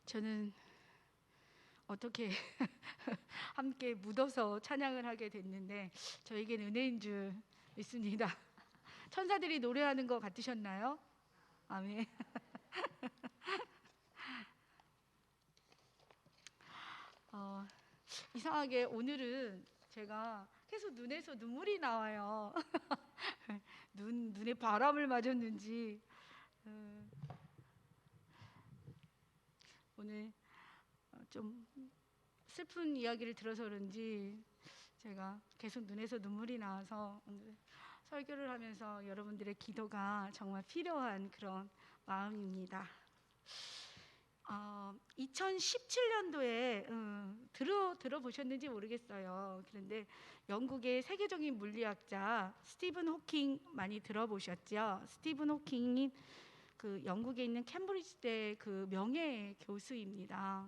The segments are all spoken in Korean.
저는 어떻게 함께 묻어서 찬양을 하게 됐는데 저에겐 은혜인 줄 믿습니다. 천사들이 노래하는 것 같으셨나요? 아멘. 이상하게 오늘은 제가 계속 눈에서 눈물이 나와요. 눈에 바람을 맞았는지 오늘 좀 슬픈 이야기를 들어서 그런지 제가 계속 눈에서 눈물이 나와서 오늘 설교를 하면서 여러분들의 기도가 정말 필요한 그런 마음입니다. 2017년도에 들어보셨는지 모르겠어요. 그런데 영국의 세계적인 물리학자 스티븐 호킹 많이 들어보셨죠? 스티븐 호킹이 그 영국에 있는 캠브리지대 그 명예 교수입니다.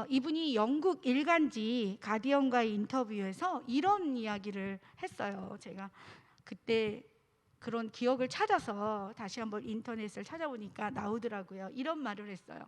이분이 영국 일간지 가디언과의 인터뷰에서 이런 이야기를 했어요. 제가 그때 그런 기억을 찾아서 다시 한번 인터넷을 찾아보니까 나오더라고요. 이런 말을 했어요.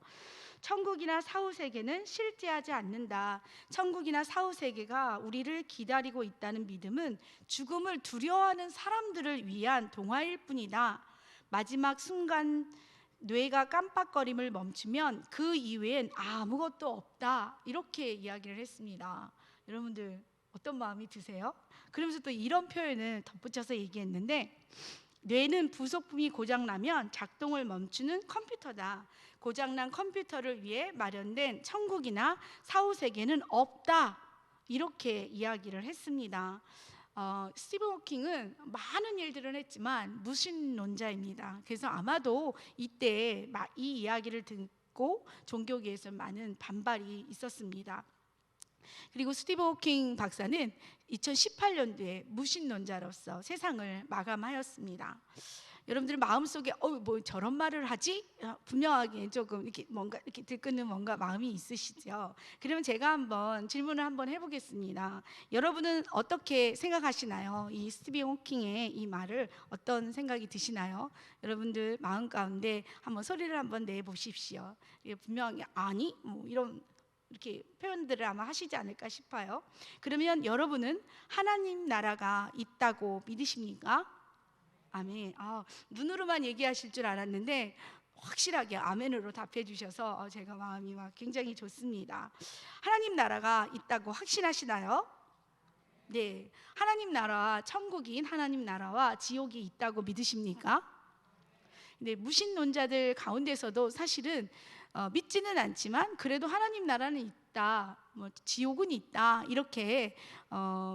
천국이나 사후세계는 실제하지 않는다. 천국이나 사후세계가 우리를 기다리고 있다는 믿음은 죽음을 두려워하는 사람들을 위한 동화일 뿐이다. 마지막 순간 뇌가 깜빡거림을 멈추면 그 이외엔 아무것도 없다. 이렇게 이야기를 했습니다. 여러분들 어떤 마음이 드세요? 그러면서 또 이런 표현을 덧붙여서 얘기했는데, 뇌는 부속품이 고장나면 작동을 멈추는 컴퓨터다. 고장난 컴퓨터를 위해 마련된 천국이나 사후세계는 없다. 이렇게 이야기를 했습니다. 스티븐 호킹은 많은 일들을 했지만 무신론자입니다. 그래서 아마도 이때 이 이야기를 듣고 종교계에서 많은 반발이 있었습니다. 그리고 스티븐 호킹 박사는 2018년도에 무신론자로서 세상을 마감하였습니다. 여러분들 마음속에 뭐 저런 말을 하지? 분명하게 조금 이렇게 뭔가 이렇게 들끓는 뭔가 마음이 있으시죠? 그러면 제가 한번 질문을 한번 해보겠습니다. 여러분은 어떻게 생각하시나요? 이 스티븐 호킹의 이 말을 어떤 생각이 드시나요? 여러분들 마음 가운데 한번 소리를 한번 내보십시오. 분명하게 아니 뭐 이런 이렇게 표현들을 아마 하시지 않을까 싶어요. 그러면 여러분은 하나님 나라가 있다고 믿으십니까? 아멘. 눈으로만 얘기하실 줄 알았는데 확실하게 아멘으로 답해 주셔서 제가 마음이 막 굉장히 좋습니다. 하나님 나라가 있다고 확신하시나요? 네. 하나님 나라, 천국인 하나님 나라와 지옥이 있다고 믿으십니까? 네, 무신론자들 가운데서도 사실은 믿지는 않지만 그래도 하나님 나라는 있다, 뭐 지옥은 있다 이렇게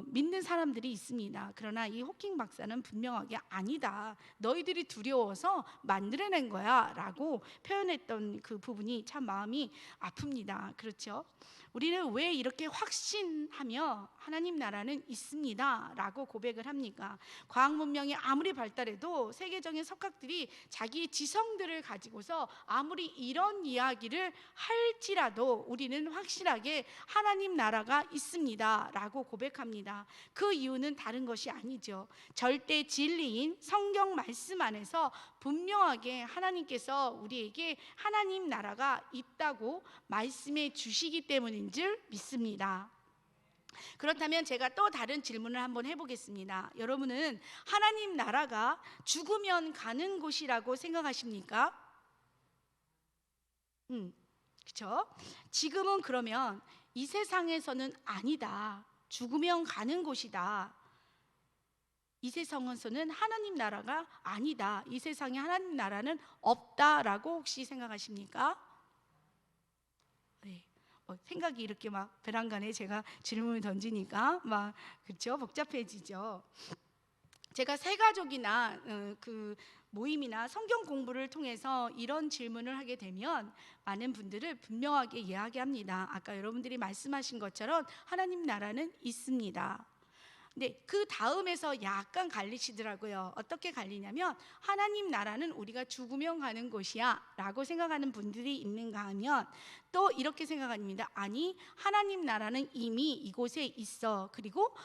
믿는 사람들이 있습니다. 그러나 이 호킹 박사는 분명하게 아니다, 너희들이 두려워서 만들어낸 거야 라고 표현했던 그 부분이 참 마음이 아픕니다. 그렇죠? 우리는 왜 이렇게 확신하며 하나님 나라는 있습니다 라고 고백을 합니까? 과학 문명이 아무리 발달해도 세계적인 석학들이 자기 지성들을 가지고서 아무리 이런 이야기를 할지라도 우리는 확실하게 하나님 나라가 있습니다 라고 고백합니다. 그 이유는 다른 것이 아니죠. 절대 진리인 성경 말씀 안에서 분명하게 하나님께서 우리에게 하나님 나라가 있다고 말씀해 주시기 때문인 줄 믿습니다. 그렇다면 제가 또 다른 질문을 한번 해보겠습니다. 여러분은 하나님 나라가 죽으면 가는 곳이라고 생각하십니까? 그렇죠? 지금은 그러면 이 세상에서는 아니다, 죽으면 가는 곳이다, 이 세상에서는 하나님 나라가 아니다, 이 세상에 하나님 나라는 없다라고 혹시 생각하십니까? 네. 생각이 이렇게 막 베란간에 제가 질문을 던지니까 막 그렇죠, 복잡해지죠. 제가 새가족이나 그 모임이나 성경 공부를 통해서 이런 질문을 하게 되면 많은 분들을 분명하게 이야기합니다. 아까 여러분들이 말씀하신 것처럼 하나님 나라는 있습니다. 근데 그 다음에서 약간 갈리시더라고요. 어떻게 갈리냐면 하나님 나라는 우리가 죽으면 가는 곳이야 라고 생각하는 분들이 있는가 하면 또 이렇게 생각합니다. 아니, 하나님 나라는 이미 이곳에 있어. 그리고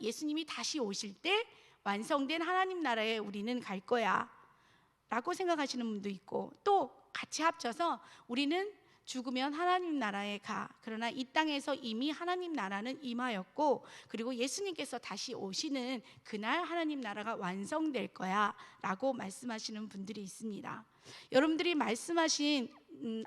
예수님이 다시 오실 때 완성된 하나님 나라에 우리는 갈 거야 라고 생각하시는 분도 있고, 또 같이 같이 합쳐서 우리는 죽으면 하나님 나라에 가. 그러나 이 땅에서 이미 하나님 나라는 임하였고, 그리고 예수님께서 다시 오시는 그날 하나님 나라가 완성될 거야 라고 말씀하시는 분들이 있습니다. 여러분들이 말씀하신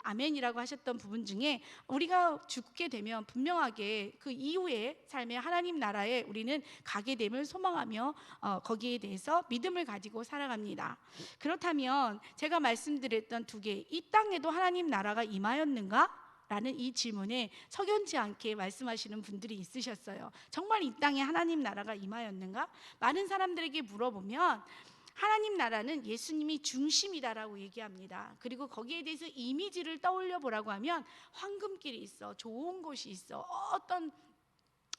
아멘이라고 하셨던 부분 중에 우리가 죽게 되면 분명하게 그 이후의 삶의 하나님 나라에 우리는 가게 됨을 소망하며 거기에 대해서 믿음을 가지고 살아갑니다. 그렇다면 제가 말씀드렸던 두 개, 이 땅에도 하나님 나라가 임하였는가? 라는 이 질문에 석연치 않게 말씀하시는 분들이 있으셨어요. 정말 이 땅에 하나님 나라가 임하였는가? 많은 사람들에게 물어보면 하나님 나라는 예수님이 중심이다라고 얘기합니다. 그리고 거기에 대해서 이미지를 떠올려 보라고 하면 황금길이 있어, 좋은 곳이 있어, 어떤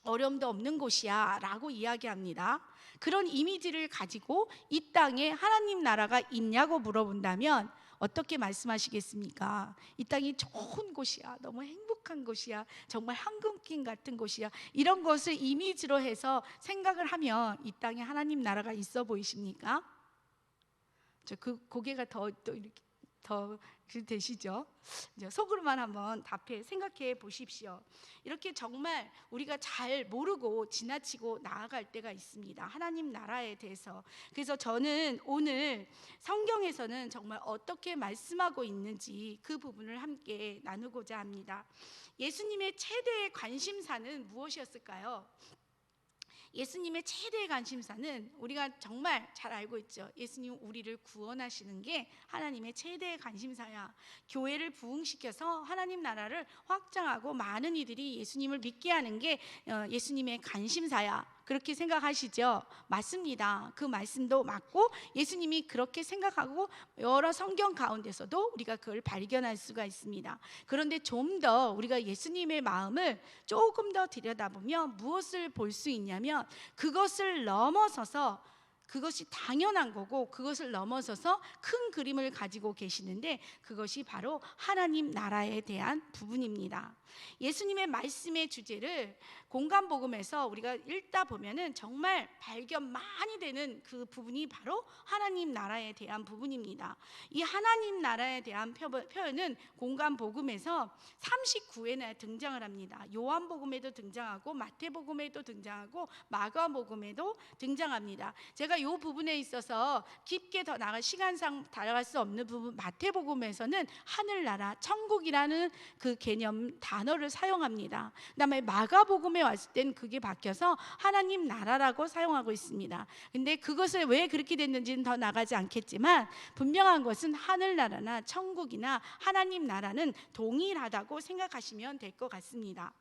어려움도 없는 곳이야 라고 이야기합니다. 그런 이미지를 가지고 이 땅에 하나님 나라가 있냐고 물어본다면 어떻게 말씀하시겠습니까? 이 땅이 좋은 곳이야, 너무 행복한 곳이야, 정말 황금길 같은 곳이야, 이런 것을 이미지로 해서 생각을 하면 이 땅에 하나님 나라가 있어 보이십니까? 그 고개가 더 이렇게 더 되시죠? 이제 속으로만 한번 답해 생각해 보십시오. 이렇게 정말 우리가 잘 모르고 지나치고 나아갈 때가 있습니다. 하나님 나라에 대해서. 그래서 저는 오늘 성경에서는 정말 어떻게 말씀하고 있는지 그 부분을 함께 나누고자 합니다. 예수님의 최대의 관심사는 무엇이었을까요? 예수님의 최대의 관심사는 우리가 정말 잘 알고 있죠. 예수님 우리를 구원하시는 게 하나님의 최대의 관심사야. 교회를 부흥시켜서 하나님 나라를 확장하고 많은 이들이 예수님을 믿게 하는 게 예수님의 관심사야. 그렇게 생각하시죠? 맞습니다. 그 말씀도 맞고 예수님이 그렇게 생각하고 여러 성경 가운데서도 우리가 그걸 발견할 수가 있습니다. 그런데 좀 더 우리가 예수님의 마음을 조금 더 들여다보면 무엇을 볼 수 있냐면 그것을 넘어서서 그것이 당연한 거고 그것을 넘어서서 큰 그림을 가지고 계시는데 그것이 바로 하나님 나라에 대한 부분입니다. 예수님의 말씀의 주제를 공간복음에서 우리가 읽다 보면은 정말 발견 많이 되는 그 부분이 바로 하나님 나라에 대한 부분입니다. 이 하나님 나라에 대한 표현은 공간복음에서 39회나 등장을 합니다. 요한복음에도 등장하고 마태복음에도 등장하고 마가복음에도 등장합니다. 제가 이 부분에 있어서 깊게 더 나갈 시간상 다뤄갈 수 없는 부분, 마태복음에서는 하늘나라, 천국이라는 그 개념 단어를 사용합니다. 그다음에 마가복음에 왔을 땐 그게 바뀌어서 하나님 나라라고 사용하고 있습니다. 근데 그것을 왜 그렇게 됐는지는 더 나가지 않겠지만 분명한 것은 하늘나라나 천국이나 하나님 나라는 동일하다고 생각하시면 될 것 같습니다.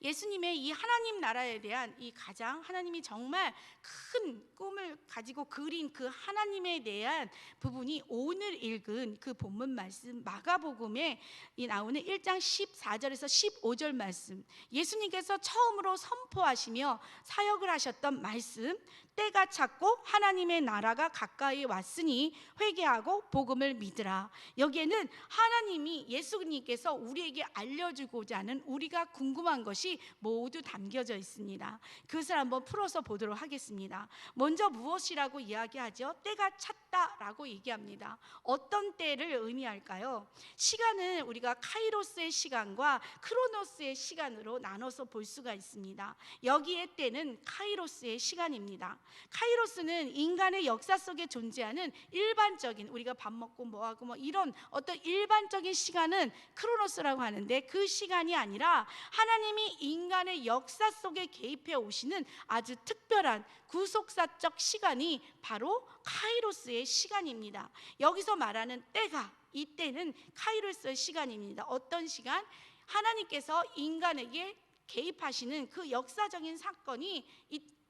예수님의 이 하나님 나라에 대한 이 가장 하나님이 정말 큰 꿈을 가지고 그린 그 하나님에 대한 부분이 오늘 읽은 그 본문 말씀 마가복음에 나오는 1장 14절에서 15절 말씀, 예수님께서 처음으로 선포하시며 사역을 하셨던 말씀, 때가 찼고 하나님의 나라가 가까이 왔으니 회개하고 복음을 믿으라. 여기에는 하나님이 예수님께서 우리에게 알려주고자 하는 우리가 궁금한 것이 모두 담겨져 있습니다. 그것을 한번 풀어서 보도록 하겠습니다. 먼저 무엇이라고 이야기하죠? 때가 찼다라고 얘기합니다. 어떤 때를 의미할까요? 시간은 우리가 카이로스의 시간과 크로노스의 시간으로 나눠서 볼 수가 있습니다. 여기에 때는 카이로스의 시간입니다. 카이로스는 인간의 역사 속에 존재하는 일반적인 우리가 밥 먹고 뭐하고 뭐 이런 어떤 일반적인 시간은 크로노스라고 하는데 그 시간이 아니라 하나님이 인간의 역사 속에 개입해 오시는 아주 특별한 구속사적 시간이 바로 카이로스의 시간입니다. 여기서 말하는 때가, 이 때는 카이로스의 시간입니다. 어떤 시간? 하나님께서 인간에게 개입하시는 그 역사적인 사건이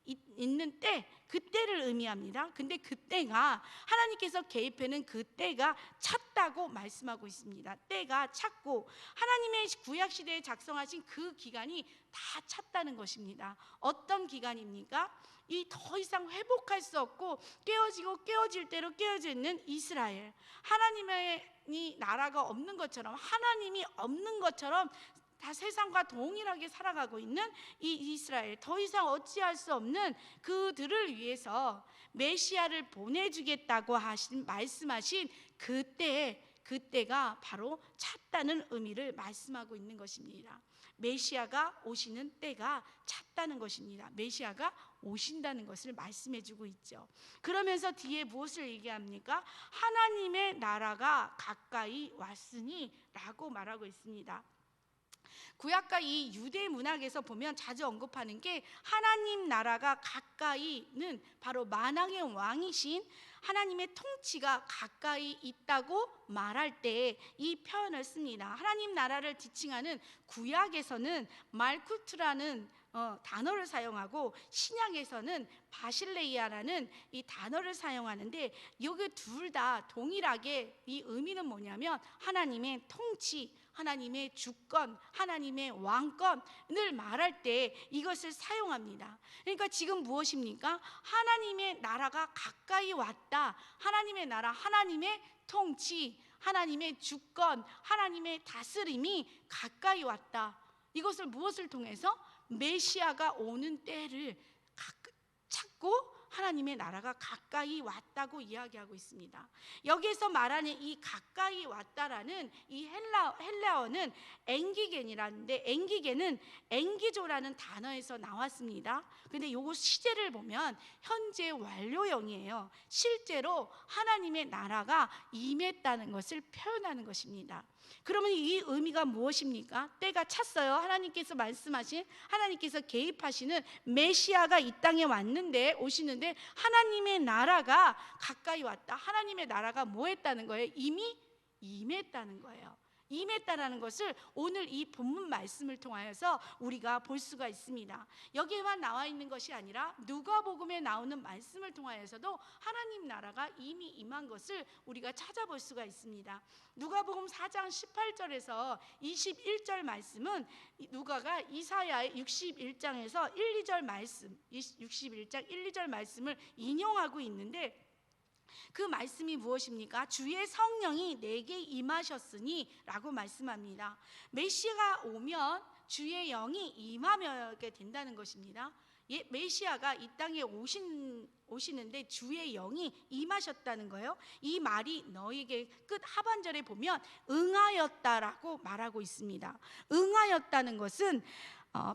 있는 때, 그때를 의미합니다. 근데 그때가 하나님께서 개입하는 그때가 찼다고 말씀하고 있습니다. 때가 찼고 하나님의 구약시대에 작성하신 그 기간이 다 찼다는 것입니다. 어떤 기간입니까? 이 더 이상 회복할 수 없고 깨어지고 깨어질 대로 깨어져 있는 이스라엘, 하나님의 나라가 없는 것처럼, 하나님이 없는 것처럼 다 세상과 동일하게 살아가고 있는 이 이스라엘, 더 이상 어찌할 수 없는 그들을 위해서 메시아를 보내주겠다고 말씀하신 그때에 그때가 바로 찼다는 의미를 말씀하고 있는 것입니다. 메시아가 오시는 때가 찼다는 것입니다. 메시아가 오신다는 것을 말씀해 주고 있죠. 그러면서 뒤에 무엇을 얘기합니까? 하나님의 나라가 가까이 왔으니 라고 말하고 있습니다. 구약과 이 유대 문학에서 보면 자주 언급하는 게 하나님 나라가 가까이는 바로 만왕의 왕이신 하나님의 통치가 가까이 있다고 말할 때 이 표현을 씁니다. 하나님 나라를 지칭하는 구약에서는 말쿠트라는 단어를 사용하고 신약에서는 바실레이아라는 이 단어를 사용하는데 여기 둘 다 동일하게 이 의미는 뭐냐면 하나님의 통치, 하나님의 주권, 하나님의 왕권을 말할 때 이것을 사용합니다. 그러니까 지금 무엇입니까? 하나님의 나라가 가까이 왔다. 하나님의 나라, 하나님의 통치, 하나님의 주권, 하나님의 다스림이 가까이 왔다. 이것을 무엇을 통해서? 메시아가 오는 때를 찾고 하나님의 나라가 가까이 왔다고 이야기하고 있습니다. 여기에서 말하는 이 가까이 왔다라는 이 헬라어는 엥기겐이라는데, 엥기겐은 엥기조라는 단어에서 나왔습니다. 근데 요거 시제를 보면 현재 완료형이에요. 실제로 하나님의 나라가 임했다는 것을 표현하는 것입니다. 그러면 이 의미가 무엇입니까? 때가 찼어요. 하나님께서 말씀하신, 하나님께서 개입하시는 메시아가 이 땅에 오시는데 하나님의 나라가 가까이 왔다. 하나님의 나라가 뭐 했다는 거예요? 이미 임했다는 거예요. 임했다라는 것을 오늘 이 본문 말씀을 통하여서 우리가 볼 수가 있습니다. 여기에만 나와 있는 것이 아니라 누가복음에 나오는 말씀을 통하여서도 하나님 나라가 이미 임한 것을 우리가 찾아볼 수가 있습니다. 누가복음 4장 18절에서 21절 말씀은 누가가 이사야의 61장에서 1, 2절 말씀, 61장 1, 2절 말씀을 인용하고 있는데 그 말씀이 무엇입니까? 주의 성령이 내게 임하셨으니 라고 말씀합니다. 메시아가 오면 주의 영이 임하게 된다는 것입니다. 메시아가 이 땅에 오시는데 주의 영이 임하셨다는 거예요. 이 말이 너에게 끝 하반절에 보면 응하였다라고 말하고 있습니다. 응하였다는 것은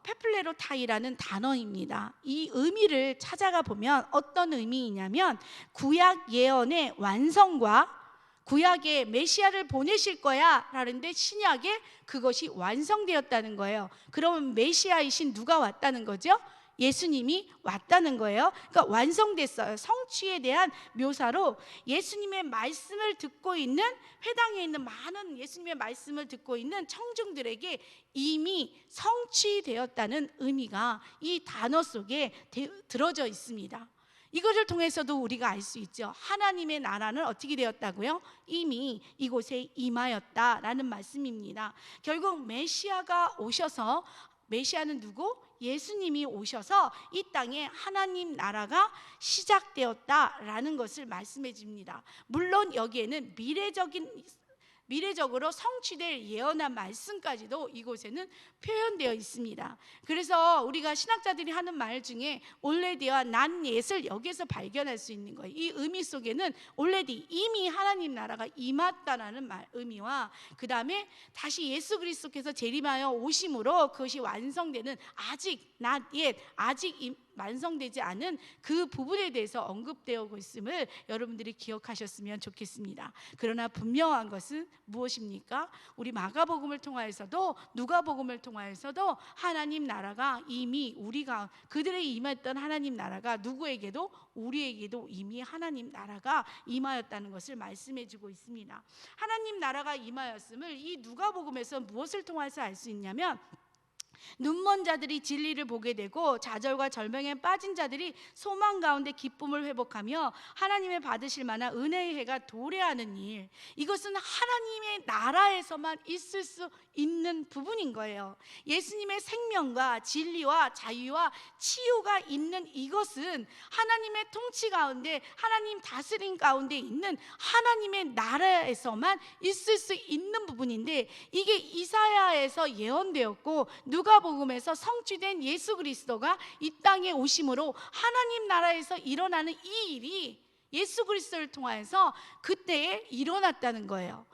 페플레로타이라는 단어입니다. 이 의미를 찾아가 보면 어떤 의미이냐면 구약 예언의 완성과 구약에 메시아를 보내실 거야 라는데 신약에 그것이 완성되었다는 거예요. 그러면 메시아이신 누가 왔다는 거죠? 예수님이 왔다는 거예요. 그러니까 완성됐어요. 성취에 대한 묘사로 예수님의 말씀을 듣고 있는, 회당에 있는 많은 예수님의 말씀을 듣고 있는 청중들에게 이미 성취되었다는 의미가 이 단어 속에 들어져 있습니다. 이것을 통해서도 우리가 알 수 있죠. 하나님의 나라는 어떻게 되었다고요? 이미 이곳에 임하였다라는 말씀입니다. 결국 메시아가 오셔서, 메시아는 누구? 예수님이 오셔서 이 땅에 하나님 나라가 시작되었다라는 것을 말씀해 줍니다. 물론 여기에는 미래적으로 성취될 예언한 말씀까지도 이곳에는 표현되어 있습니다. 그래서 우리가 신학자들이 하는 말 중에 already와 not yet을 여기에서 발견할 수 있는 거예요. 이 의미 속에는 already, 이미 하나님 나라가 임했다라는 의미와 그 다음에 다시 예수 그리스도께서 재림하여 오심으로 그것이 완성되는, 아직 not yet, 아직 완성되지 않은 그 부분에 대해서 언급되어 있음을 여러분들이 기억하셨으면 좋겠습니다. 그러나 분명한 것은 무엇입니까? 우리 마가복음을 통하여서도 누가복음을 통하여서도 하나님 나라가 이미 우리가 그들의 임했던 하나님 나라가 누구에게도, 우리에게도 이미 하나님 나라가 임하였다는 것을 말씀해 주고 있습니다. 하나님 나라가 임하였음을 이 누가복음에서 무엇을 통해서 알 수 있냐면, 눈먼 자들이 진리를 보게 되고 좌절과 절망에 빠진 자들이 소망 가운데 기쁨을 회복하며 하나님의 받으실 만한 은혜의 해가 도래하는 일, 이것은 하나님의 나라에서만 있을 수 있는 부분인 거예요. 예수님의 생명과 진리와 자유와 치유가 있는 이것은 하나님의 통치 가운데, 하나님 다스림 가운데 있는 하나님의 나라에서만 있을 수 있는 부분인데, 이게 이사야에서 예언되었고 누가복음에서 성취된 예수 그리스도가 이 땅에 오심으로 하나님 나라에서 일어나는 이 일이 예수 그리스도를 통하여서 그때에 일어났다는 거예요.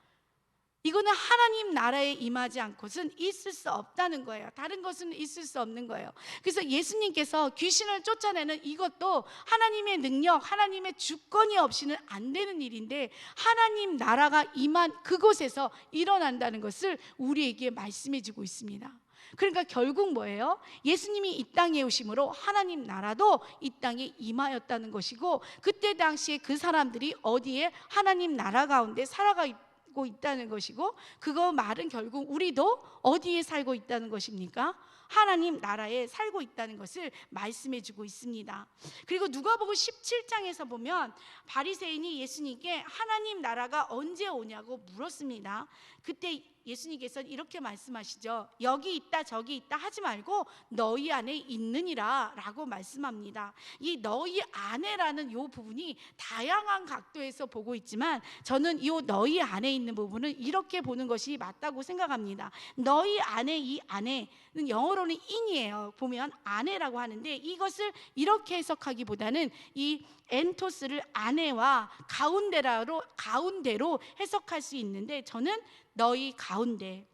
이거는 하나님 나라에 임하지 않고는 있을 수 없다는 거예요. 다른 것은 있을 수 없는 거예요. 그래서 예수님께서 귀신을 쫓아내는 이것도 하나님의 능력, 하나님의 주권이 없이는 안 되는 일인데 하나님 나라가 임한 그곳에서 일어난다는 것을 우리에게 말씀해 주고 있습니다. 그러니까 결국 뭐예요? 예수님이 이 땅에 오심으로 하나님 나라도 이 땅에 임하였다는 것이고, 그때 당시에 그 사람들이 어디에? 하나님 나라 가운데 살아가고 있다는 것이고, 그거 말은 결국 우리도 어디에 살고 있다는 것입니까? 하나님 나라에 살고 있다는 것을 말씀해 주고 있습니다. 그리고 누가복음 17장에서 보면 바리새인이 예수님께 하나님 나라가 언제 오냐고 물었습니다. 그때 예수님께서는 이렇게 말씀하시죠. 여기 있다 저기 있다 하지 말고 너희 안에 있느니라 라고 말씀합니다. 이 너희 안에라는 이 부분이 다양한 각도에서 보고 있지만 저는 이 너희 안에 있는 부분을 이렇게 보는 것이 맞다고 생각합니다. 너희 안에, 이 안에는 영어로는 in이에요. 보면 안에라고 하는데 이것을 이렇게 해석하기보다는 이 엔토스를 안에와 가운데로 해석할 수 있는데, 저는 너희 가운데,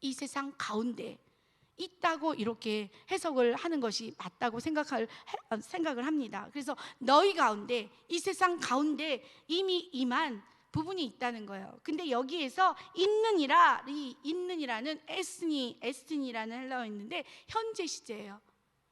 이 세상 가운데 있다고 이렇게 해석을 하는 것이 맞다고 생각을 합니다. 그래서 너희 가운데, 이 세상 가운데 이미 임한 부분이 있다는 거예요. 근데 여기에서 있느니라, 이 있느니라는 에스니라는 헬라어 있는데 현재 시제예요.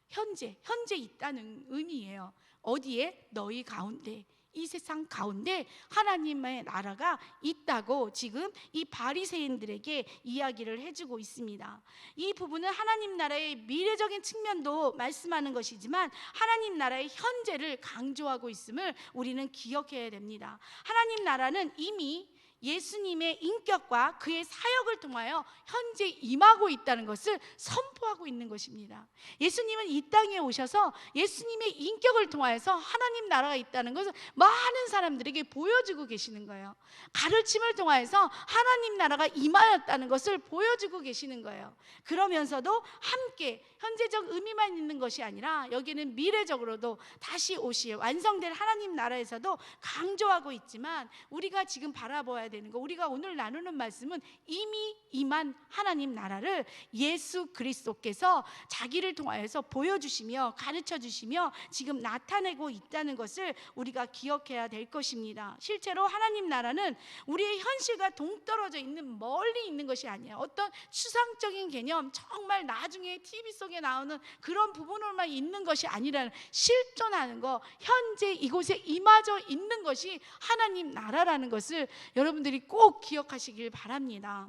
현재 있다는 의미예요. 어디에? 너희 가운데, 이 세상 가운데 하나님의 나라가 있다고 지금 이 바리새인들에게 이야기를 해주고 있습니다. 이 부분은 하나님 나라의 미래적인 측면도 말씀하는 것이지만 하나님 나라의 현재를 강조하고 있음을 우리는 기억해야 됩니다. 하나님 나라는 이미 예수님의 인격과 그의 사역을 통하여 현재 임하고 있다는 것을 선포하고 있는 것입니다. 예수님은 이 땅에 오셔서 예수님의 인격을 통하여서 하나님 나라가 있다는 것을 많은 사람들에게 보여주고 계시는 거예요. 가르침을 통하여서 하나님 나라가 임하였다는 것을 보여주고 계시는 거예요. 그러면서도 함께 현재적 의미만 있는 것이 아니라 여기는 미래적으로도 다시 오실 완성될 하나님 나라에서도 강조하고 있지만, 우리가 지금 바라봐야 되는 거, 우리가 오늘 나누는 말씀은 이미 임한 하나님 나라를 예수 그리스도께서 자기를 통하여서 보여주시며 가르쳐 주시며 지금 나타내고 있다는 것을 우리가 기억해야 될 것입니다. 실제로 하나님 나라는 우리의 현실과 동떨어져 있는, 멀리 있는 것이 아니에요. 어떤 추상적인 개념, 정말 나중에 TV 속에 나오는 그런 부분으로만 있는 것이 아니라 실존하는 거, 현재 이곳에 임하져 있는 것이 하나님 나라라는 것을 여러분들이 꼭 기억하시길 바랍니다.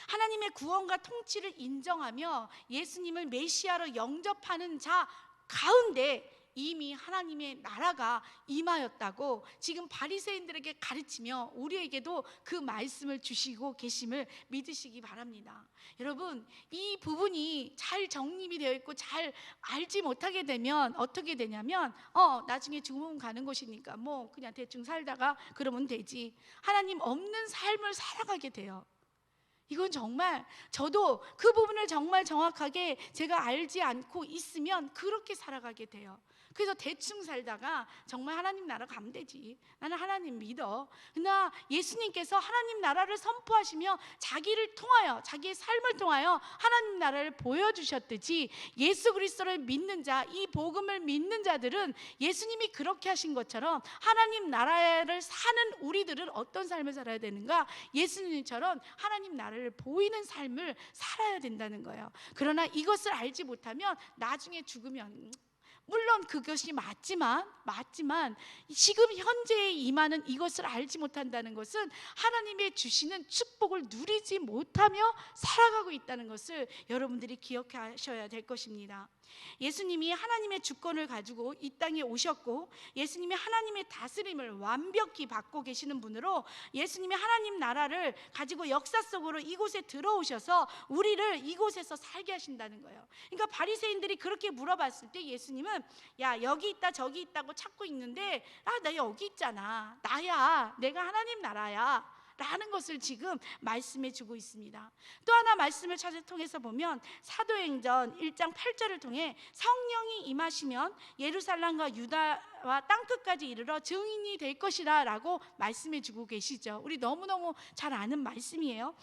하나님의 구원과 통치를 인정하며 예수님을 메시아로 영접하는 자 가운데 이미 하나님의 나라가 임하였다고 지금 바리새인들에게 가르치며 우리에게도 그 말씀을 주시고 계심을 믿으시기 바랍니다. 여러분, 이 부분이 잘 정립이 되어 있고 잘 알지 못하게 되면 어떻게 되냐면 나중에 죽으면 가는 곳이니까 뭐 그냥 대충 살다가 그러면 되지, 하나님 없는 삶을 살아가게 돼요. 이건 정말 저도 그 부분을 정말 정확하게 제가 알지 않고 있으면 그렇게 살아가게 돼요. 그래서 대충 살다가 정말 하나님 나라 가면 되지, 나는 하나님 믿어. 그러나 예수님께서 하나님 나라를 선포하시며 자기를 통하여, 자기의 삶을 통하여 하나님 나라를 보여주셨듯이 예수 그리스도를 믿는 자, 이 복음을 믿는 자들은 예수님이 그렇게 하신 것처럼 하나님 나라를 사는 우리들은 어떤 삶을 살아야 되는가? 예수님처럼 하나님 나라를 보이는 삶을 살아야 된다는 거예요. 그러나 이것을 알지 못하면 나중에 죽으면, 물론 그것이 맞지만 지금 현재에 임하는 이것을 알지 못한다는 것은 하나님의 주시는 축복을 누리지 못하며 살아가고 있다는 것을 여러분들이 기억하셔야 될 것입니다. 예수님이 하나님의 주권을 가지고 이 땅에 오셨고 예수님이 하나님의 다스림을 완벽히 받고 계시는 분으로 예수님이 하나님 나라를 가지고 역사 속으로 이곳에 들어오셔서 우리를 이곳에서 살게 하신다는 거예요. 그러니까 바리새인들이 그렇게 물어봤을 때 예수님은 야, 여기 있다 저기 있다고 찾고 있는데 나 여기 있잖아, 나야, 내가 하나님 나라야 라는 것을 지금 말씀해 주고 있습니다. 또 하나 말씀을 통해서 보면 사도행전 1장 8절을 통해 성령이 임하시면 예루살렘과 유다와 땅끝까지 이르러 증인이 될 것이라 라고 말씀해 주고 계시죠. 우리 너무너무 잘 아는 말씀이에요.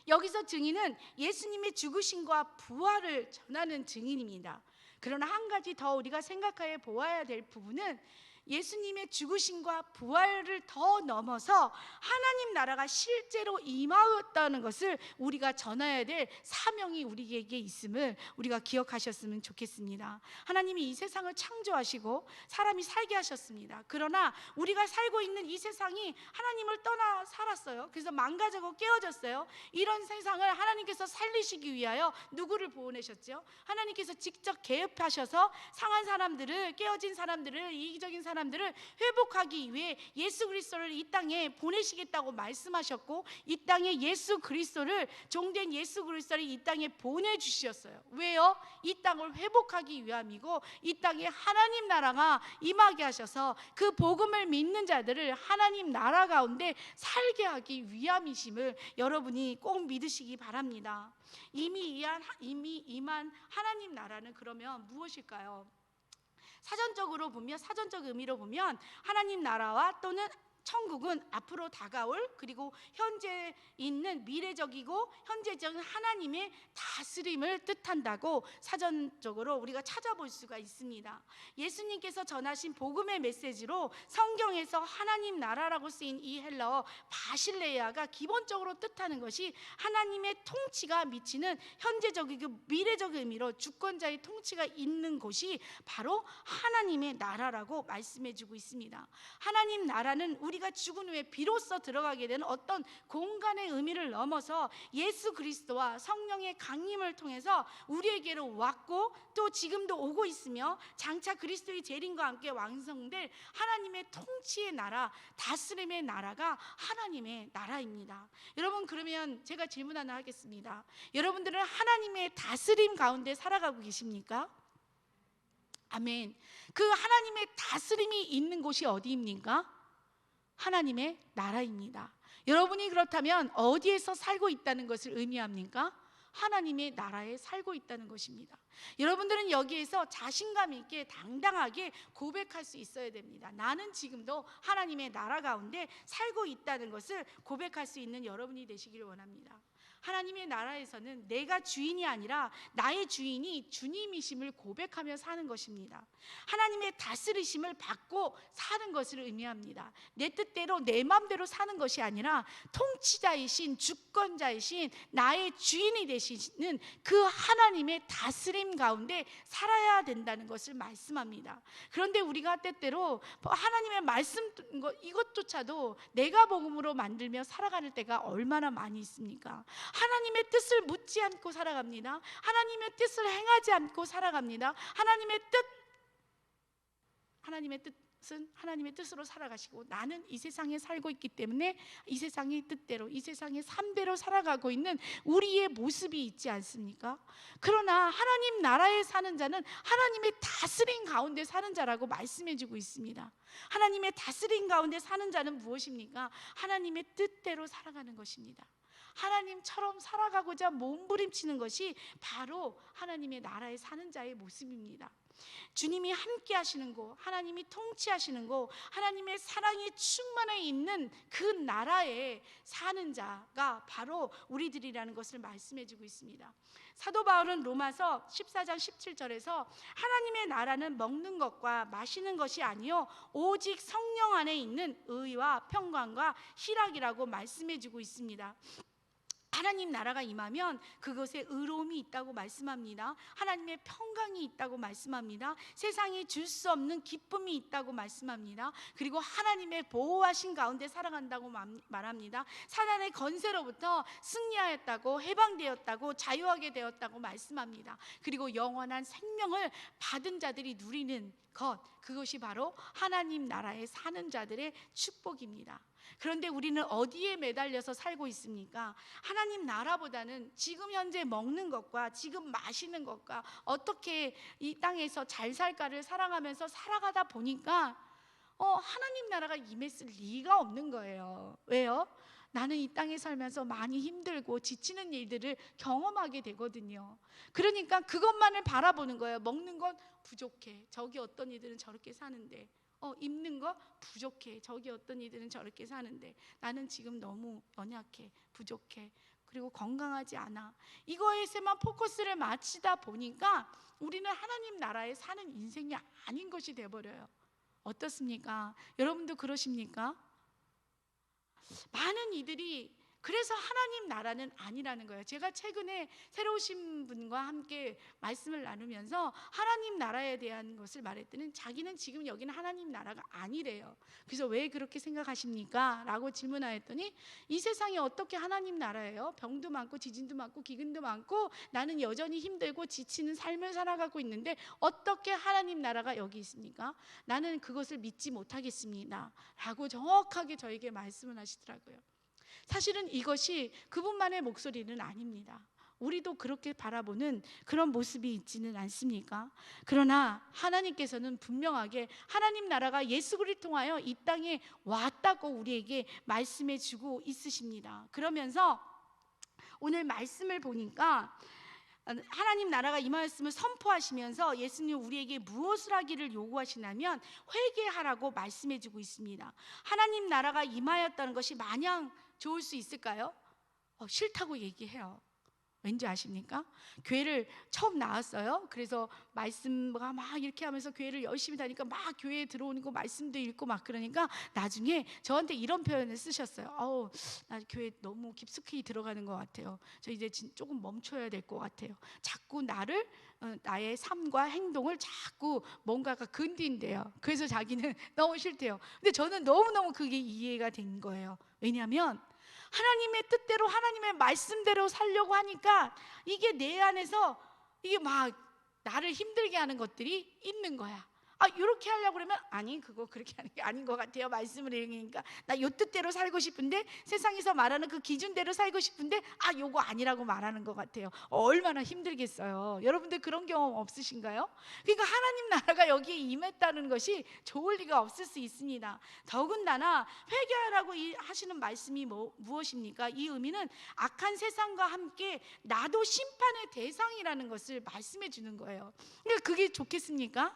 여기서 증인은 예수님의 죽으심과 부활을 전하는 증인입니다. 그러나 한 가지 더 우리가 생각해 보아야 될 부분은 예수님의 죽으심과 부활을 더 넘어서 하나님 나라가 실제로 임하였다는 것을 우리가 전해야 될 사명이 우리에게 있음을 우리가 기억하셨으면 좋겠습니다. 하나님이 이 세상을 창조하시고 사람이 살게 하셨습니다. 그러나 우리가 살고 있는 이 세상이 하나님을 떠나 살았어요. 그래서 망가지고 깨어졌어요. 이런 세상을 하나님께서 살리시기 위하여 누구를 보내셨죠? 하나님께서 직접 개입하셔서 상한 사람들을, 깨어진 사람들을, 이기적인 사람들을 회복하기 위해 예수 그리스도를 이 땅에 보내시겠다고 말씀하셨고, 이 땅에 예수 그리스도를, 종된 예수 그리스도를 이 땅에 보내주셨어요. 왜요? 이 땅을 회복하기 위함이고, 이 땅에 하나님 나라가 임하게 하셔서 그 복음을 믿는 자들을 하나님 나라 가운데 살게 하기 위함이심을 여러분이 꼭 믿으시기 바랍니다. 이미 임한 하나님 나라는 그러면 무엇일까요? 사전적으로 보면, 사전적 의미로 보면 하나님 나라와 또는 천국은 앞으로 다가올, 그리고 현재 있는 미래적이고 현재적인 하나님의 다스림을 뜻한다고 사전적으로 우리가 찾아볼 수가 있습니다. 예수님께서 전하신 복음의 메시지로 성경에서 하나님 나라라고 쓰인 이 헬라어 바실레아가 기본적으로 뜻하는 것이 하나님의 통치가 미치는 현재적이고 미래적 의미로 주권자의 통치가 있는 곳이 바로 하나님의 나라라고 말씀해 주고 있습니다. 하나님 나라는 우리가 죽은 후에 비로소 들어가게 되는 어떤 공간의 의미를 넘어서 예수 그리스도와 성령의 강림을 통해서 우리에게로 왔고, 또 지금도 오고 있으며 장차 그리스도의 재림과 함께 완성될 하나님의 통치의 나라, 다스림의 나라가 하나님의 나라입니다. 여러분, 그러면 제가 질문 하나 하겠습니다. 여러분들은 하나님의 다스림 가운데 살아가고 계십니까? 아멘. 그 하나님의 다스림이 있는 곳이 어디입니까? 하나님의 나라입니다. 여러분이 그렇다면 어디에서 살고 있다는 것을 의미합니까? 하나님의 나라에 살고 있다는 것입니다. 여러분들은 여기에서 자신감 있게 당당하게 고백할 수 있어야 됩니다. 나는 지금도 하나님의 나라 가운데 살고 있다는 것을 고백할 수 있는 여러분이 되시기를 원합니다. 하나님의 나라에서는 내가 주인이 아니라 나의 주인이 주님이심을 고백하며 사는 것입니다. 하나님의 다스리심을 받고 사는 것을 의미합니다. 내 뜻대로 내 마음대로 사는 것이 아니라 통치자이신, 주권자이신 나의 주인이 되시는 그 하나님의 다스림 가운데 살아야 된다는 것을 말씀합니다. 그런데 우리가 때때로 하나님의 말씀 이것조차도 내가 복음으로 만들며 살아가는 때가 얼마나 많이 있습니까? 하나님의 뜻을 묻지 않고 살아갑니다. 하나님의 뜻을 행하지 않고 살아갑니다. 하나님의 뜻은 하나님의 뜻으로 살아가시고, 나는 이 세상에 살고 있기 때문에 이 세상의 뜻대로, 이 세상의 삶대로 살아가고 있는 우리의 모습이 있지 않습니까? 그러나 하나님 나라에 사는 자는 하나님의 다스림 가운데 사는 자라고 말씀해주고 있습니다. 하나님의 다스림 가운데 사는 자는 무엇입니까? 하나님의 뜻대로 살아가는 것입니다. 하나님처럼 살아가고자 몸부림치는 것이 바로 하나님의 나라에 사는 자의 모습입니다. 주님이 함께 하시는 곳, 하나님이 통치하시는 곳, 하나님의 사랑이 충만해 있는 그 나라에 사는 자가 바로 우리들이라는 것을 말씀해 주고 있습니다. 사도 바울은 로마서 14장 17절에서 하나님의 나라는 먹는 것과 마시는 것이 아니요 오직 성령 안에 있는 의와 평강과 희락이라고 말씀해 주고 있습니다. 하나님 나라가 임하면 그것에 의로움이 있다고 말씀합니다. 하나님의 평강이 있다고 말씀합니다. 세상이 줄 수 없는 기쁨이 있다고 말씀합니다. 그리고 하나님의 보호하신 가운데 살아간다고 말합니다. 사단의 건세로부터 승리하였다고, 해방되었다고, 자유하게 되었다고 말씀합니다. 그리고 영원한 생명을 받은 자들이 누리는 것, 그것이 바로 하나님 나라에 사는 자들의 축복입니다. 그런데 우리는 어디에 매달려서 살고 있습니까? 하나님 나라보다는 지금 현재 먹는 것과 지금 마시는 것과 어떻게 이 땅에서 잘 살까를 사랑하면서 살아가다 보니까 하나님 나라가 임했을 리가 없는 거예요. 왜요? 나는 이 땅에 살면서 많이 힘들고 지치는 일들을 경험하게 되거든요. 그러니까 그것만을 바라보는 거예요. 먹는 건 부족해. 저기 어떤 이들은 저렇게 사는데, 입는 거 부족해. 저기 어떤 이들은 저렇게 사는데, 나는 지금 너무 연약해, 부족해, 그리고 건강하지 않아. 이거에서만 포커스를 맞추다 보니까 우리는 하나님 나라에 사는 인생이 아닌 것이 돼버려요. 어떻습니까? 여러분도 그러십니까? 많은 이들이 그래서 하나님 나라는 아니라는 거예요. 제가 최근에 새로 오신 분과 함께 말씀을 나누면서 하나님 나라에 대한 것을 말했더니 자기는 지금 여기는 하나님 나라가 아니래요. 그래서 왜 그렇게 생각하십니까? 라고 질문하였더니 이 세상이 어떻게 하나님 나라예요? 병도 많고 지진도 많고 기근도 많고 나는 여전히 힘들고 지치는 삶을 살아가고 있는데 어떻게 하나님 나라가 여기 있습니까? 나는 그것을 믿지 못하겠습니다 라고 정확하게 저에게 말씀을 하시더라고요. 사실은 이것이 그분만의 목소리는 아닙니다. 우리도 그렇게 바라보는 그런 모습이 있지는 않습니까? 그러나 하나님께서는 분명하게 하나님 나라가 예수 그리스도를 통하여 이 땅에 왔다고 우리에게 말씀해 주고 있으십니다. 그러면서 오늘 말씀을 보니까 하나님 나라가 임하였음을 선포하시면서 예수님 우리에게 무엇을 하기를 요구하시냐면 회개하라고 말씀해 주고 있습니다. 하나님 나라가 임하였다는 것이 마냥 좋을 수 있을까요? 싫다고 얘기해요. 왠지 아십니까? 교회를 처음 나왔어요. 그래서 말씀과 막 이렇게 하면서 교회를 열심히 다니까 막 교회에 들어오는 거 말씀도 읽고 막 그러니까 나중에 저한테 이런 표현을 쓰셨어요. 나 교회 너무 깊숙이 들어가는 것 같아요. 저 이제 조금 멈춰야 될 것 같아요. 자꾸 나의 삶과 행동을 자꾸 뭔가가 건드린대요. 그래서 자기는 너무 싫대요. 근데 저는 너무너무 그게 이해가 된 거예요. 왜냐하면 하나님의 뜻대로 하나님의 말씀대로 살려고 하니까 이게 내 안에서 이게 막 나를 힘들게 하는 것들이 있는 거야. 이렇게 하려고 그러면 아니 그거 그렇게 하는 게 아닌 것 같아요. 말씀을 읽으니까 나 요 뜻대로 살고 싶은데 세상에서 말하는 그 기준대로 살고 싶은데 요거 아니라고 말하는 것 같아요. 얼마나 힘들겠어요. 여러분들 그런 경험 없으신가요? 그러니까 하나님 나라가 여기에 임했다는 것이 좋을 리가 없을 수 있습니다. 더군다나 회개하라고 하시는 말씀이 무엇입니까? 이 의미는 악한 세상과 함께 나도 심판의 대상이라는 것을 말씀해 주는 거예요. 그러니까 그게 좋겠습니까?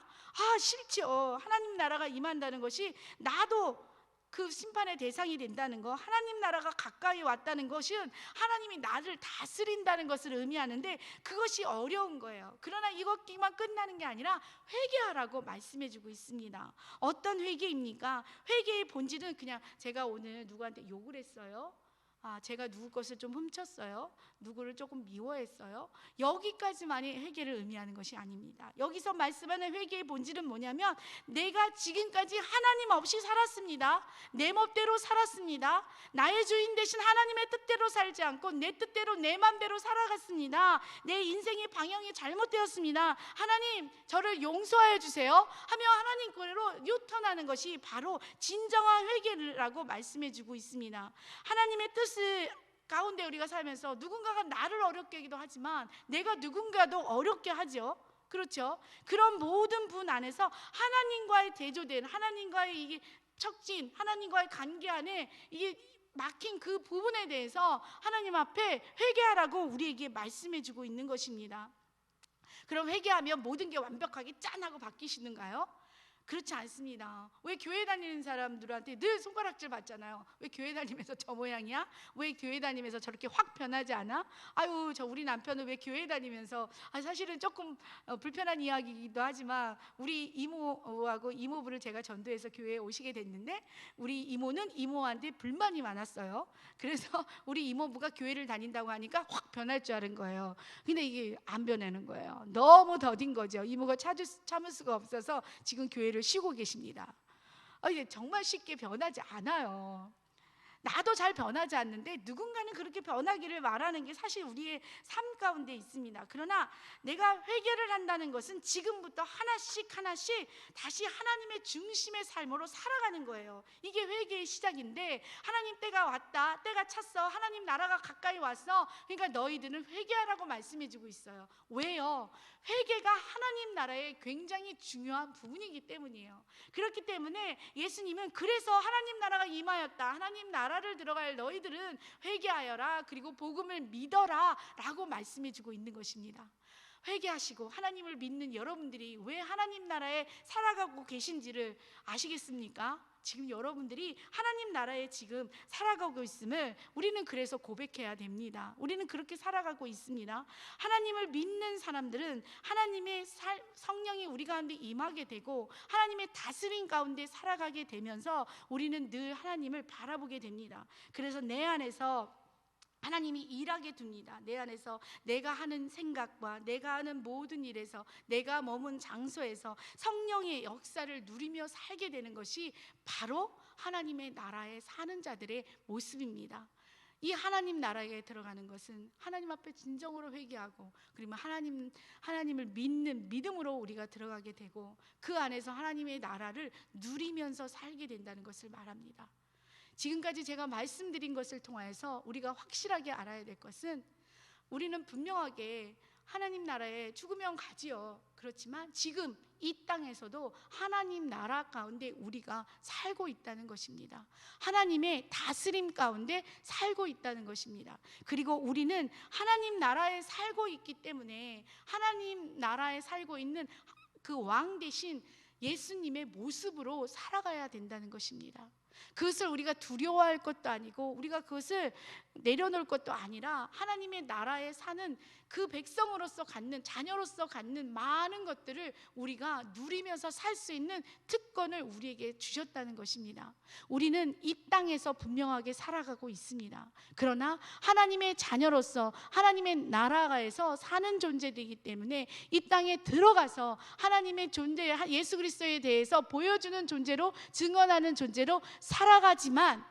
싫죠. 하나님 나라가 임한다는 것이 나도 그 심판의 대상이 된다는 거, 하나님 나라가 가까이 왔다는 것은 하나님이 나를 다스린다는 것을 의미하는데 그것이 어려운 거예요. 그러나 이것만 끝나는 게 아니라 회개하라고 말씀해 주고 있습니다. 어떤 회개입니까? 회개의 본질은 그냥 제가 오늘 누구한테 욕을 했어요, 제가 누구 것을 좀 훔쳤어요, 누구를 조금 미워했어요, 여기까지만이 회개를 의미하는 것이 아닙니다. 여기서 말씀하는 회개의 본질은 뭐냐면 내가 지금까지 하나님 없이 살았습니다. 내 멋대로 살았습니다. 나의 주인 되신 하나님의 뜻대로 살지 않고 내 뜻대로 내 맘대로 살아갔습니다. 내 인생의 방향이 잘못되었습니다. 하나님 저를 용서하여 주세요 하며 하나님께로 유턴하는 것이 바로 진정한 회개라고 말씀해 주고 있습니다. 하나님의 뜻 가운데 우리가 살면서 누군가가 나를 어렵게 하기도 하지만 내가 누군가도 어렵게 하죠. 그렇죠? 그런 모든 분 안에서 하나님과의 대조된 하나님과의 이게 척진 하나님과의 관계 안에 이게 막힌 그 부분에 대해서 하나님 앞에 회개하라고 우리에게 말씀해 주고 있는 것입니다. 그럼 회개하면 모든 게 완벽하게 짠하고 바뀌시는가요? 그렇지 않습니다. 왜 교회 다니는 사람들한테 늘 손가락질 받잖아요. 왜 교회 다니면서 저 모양이야? 왜 교회 다니면서 저렇게 확 변하지 않아? 저 우리 남편은 왜 교회 다니면서 사실은 조금 불편한 이야기이기도 하지만 우리 이모하고 이모부를 제가 전도해서 교회에 오시게 됐는데 우리 이모는 이모한테 불만이 많았어요. 그래서 우리 이모부가 교회를 다닌다고 하니까 확 변할 줄 아는 거예요. 근데 이게 안 변하는 거예요. 너무 더딘 거죠. 이모가 참을 수가 없어서 지금 교회를 쉬고 계십니다. 이게 정말 쉽게 변하지 않아요. 나도 잘 변하지 않는데 누군가는 그렇게 변하기를 말하는 게 사실 우리의 삶 가운데 있습니다. 그러나 내가 회개를 한다는 것은 지금부터 하나씩 하나씩 다시 하나님의 중심의 삶으로 살아가는 거예요. 이게 회개의 시작인데, 하나님 때가 왔다, 때가 찼어, 하나님 나라가 가까이 왔어, 그러니까 너희들은 회개하라고 말씀해 주고 있어요. 왜요? 회개가 하나님 나라의 굉장히 중요한 부분이기 때문이에요. 그렇기 때문에 예수님은 그래서 하나님 나라가 임하였다, 하나님 나라를 들어갈 너희들은 회개하여라, 그리고 복음을 믿어라 라고 말씀해 주고 있는 것입니다. 회개하시고 하나님을 믿는 여러분들이 왜 하나님 나라에 살아가고 계신지를 아시겠습니까? 지금 여러분들이 하나님 나라에 지금 살아가고 있음을 우리는 그래서 고백해야 됩니다. 우리는 그렇게 살아가고 있습니다. 하나님을 믿는 사람들은 하나님의 성령이 우리 가운데 임하게 되고 하나님의 다스림 가운데 살아가게 되면서 우리는 늘 하나님을 바라보게 됩니다. 그래서 내 안에서 하나님이 일하게 둡니다. 내 안에서 내가 하는 생각과 내가 하는 모든 일에서, 내가 머문 장소에서 성령의 역사를 누리며 살게 되는 것이 바로 하나님의 나라에 사는 자들의 모습입니다. 이 하나님 나라에 들어가는 것은 하나님 앞에 진정으로 회개하고, 그리고 하나님을 믿는 믿음으로 우리가 들어가게 되고, 그 안에서 하나님의 나라를 누리면서 살게 된다는 것을 말합니다. 지금까지 제가 말씀드린 것을 통해서 우리가 확실하게 알아야 될 것은, 우리는 분명하게 하나님 나라에 죽으면 가지요. 그렇지만 지금 이 땅에서도 하나님 나라 가운데 우리가 살고 있다는 것입니다. 하나님의 다스림 가운데 살고 있다는 것입니다. 그리고 우리는 하나님 나라에 살고 있기 때문에 하나님 나라에 살고 있는 그 왕 대신 예수님의 모습으로 살아가야 된다는 것입니다. 그것을 우리가 두려워할 것도 아니고 우리가 그것을 내려놓을 것도 아니라, 하나님의 나라에 사는 그 백성으로서 갖는, 자녀로서 갖는 많은 것들을 우리가 누리면서 살 수 있는 특권을 우리에게 주셨다는 것입니다. 우리는 이 땅에서 분명하게 살아가고 있습니다. 그러나 하나님의 자녀로서 하나님의 나라에서 사는 존재이기 때문에 이 땅에 들어가서 하나님의 존재, 예수 그리스도에 대해서 보여주는 존재로, 증언하는 존재로 살아가지만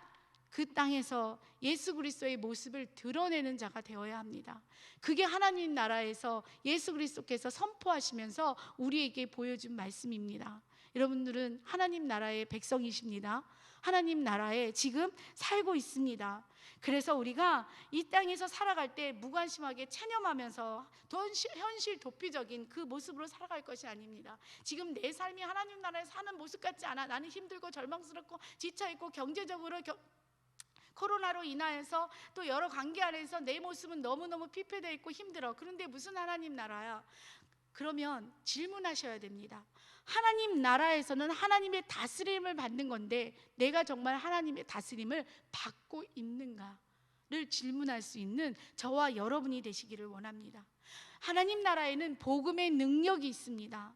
그 땅에서 예수 그리스도의 모습을 드러내는 자가 되어야 합니다. 그게 하나님 나라에서 예수 그리스도께서 선포하시면서 우리에게 보여준 말씀입니다. 여러분들은 하나님 나라의 백성이십니다. 하나님 나라에 지금 살고 있습니다. 그래서 우리가 이 땅에서 살아갈 때 무관심하게 체념하면서 현실 도피적인 그 모습으로 살아갈 것이 아닙니다. 지금 내 삶이 하나님 나라에 사는 모습 같지 않아. 나는 힘들고 절망스럽고 지쳐있고 경제적으로 코로나로 인하여서 또 여러 관계 안에서 내 모습은 너무너무 피폐되어 있고 힘들어. 그런데 무슨 하나님 나라야? 그러면 질문하셔야 됩니다. 하나님 나라에서는 하나님의 다스림을 받는 건데 내가 정말 하나님의 다스림을 받고 있는가를 질문할 수 있는 저와 여러분이 되시기를 원합니다. 하나님 나라에는 복음의 능력이 있습니다.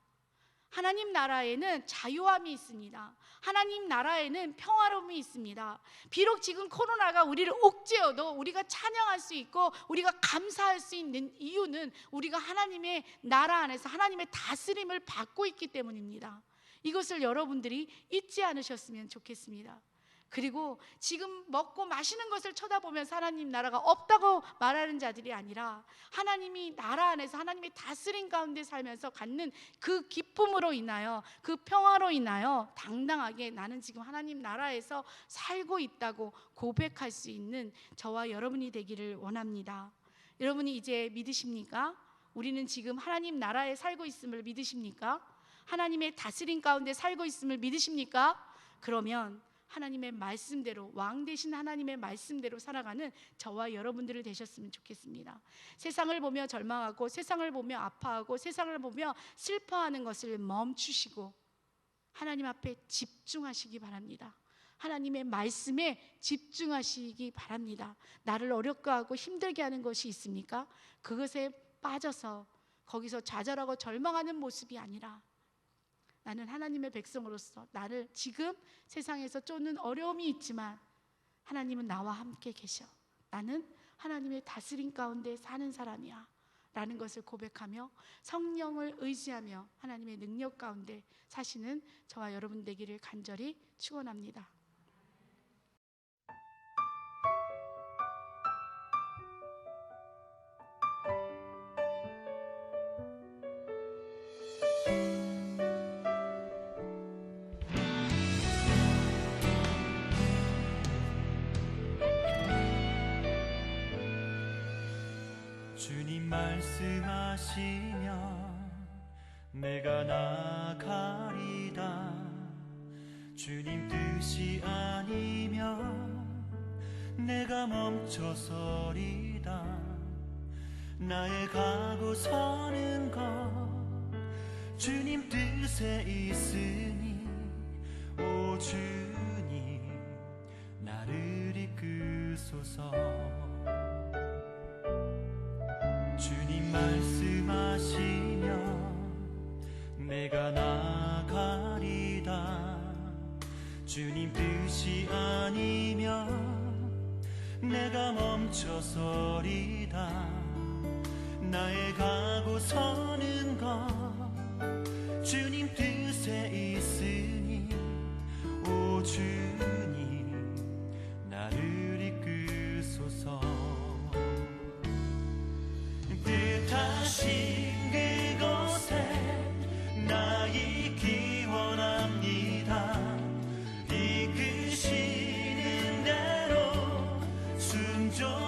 하나님 나라에는 자유함이 있습니다. 하나님 나라에는 평화로움이 있습니다. 비록 지금 코로나가 우리를 옥죄어도 우리가 찬양할 수 있고 우리가 감사할 수 있는 이유는 우리가 하나님의 나라 안에서 하나님의 다스림을 받고 있기 때문입니다. 이것을 여러분들이 잊지 않으셨으면 좋겠습니다. 그리고 지금 먹고 마시는 것을 쳐다보면서 하나님 나라가 없다고 말하는 자들이 아니라, 하나님이 나라 안에서 하나님의 다스림 가운데 살면서 갖는 그 기쁨으로 인하여, 그 평화로 인하여 당당하게 나는 지금 하나님 나라에서 살고 있다고 고백할 수 있는 저와 여러분이 되기를 원합니다. 여러분이 이제 믿으십니까? 우리는 지금 하나님 나라에 살고 있음을 믿으십니까? 하나님의 다스림 가운데 살고 있음을 믿으십니까? 그러면 하나님의 말씀대로, 왕 되신 하나님의 말씀대로 살아가는 저와 여러분들을 되셨으면 좋겠습니다. 세상을 보며 절망하고, 세상을 보며 아파하고, 세상을 보며 슬퍼하는 것을 멈추시고 하나님 앞에 집중하시기 바랍니다. 하나님의 말씀에 집중하시기 바랍니다. 나를 어렵게 하고 힘들게 하는 것이 있습니까? 그것에 빠져서 거기서 좌절하고 절망하는 모습이 아니라, 나는 하나님의 백성으로서 나를 지금 세상에서 쫓는 어려움이 있지만 하나님은 나와 함께 계셔. 나는 하나님의 다스림 가운데 사는 사람이야 라는 것을 고백하며 성령을 의지하며 하나님의 능력 가운데 사시는 저와 여러분 되기를 간절히 축원합니다. 주님 말씀하시면 내가 나가리다. 주님 뜻이 아니면 내가 멈춰서리다. 나의 가고 서는 것 주님 뜻에 있으니 오 주님 나를 이끄소서. 주님 말씀하시면 내가 나가리다. 주님 뜻이 아니면 내가 멈춰서리다. 나의 가고 서는 것 주님 뜻에 있으니 오 주님 나를 이끄소서. 뜻하신 그곳에 나 있기 원합니다. 이끄시는 대로 순종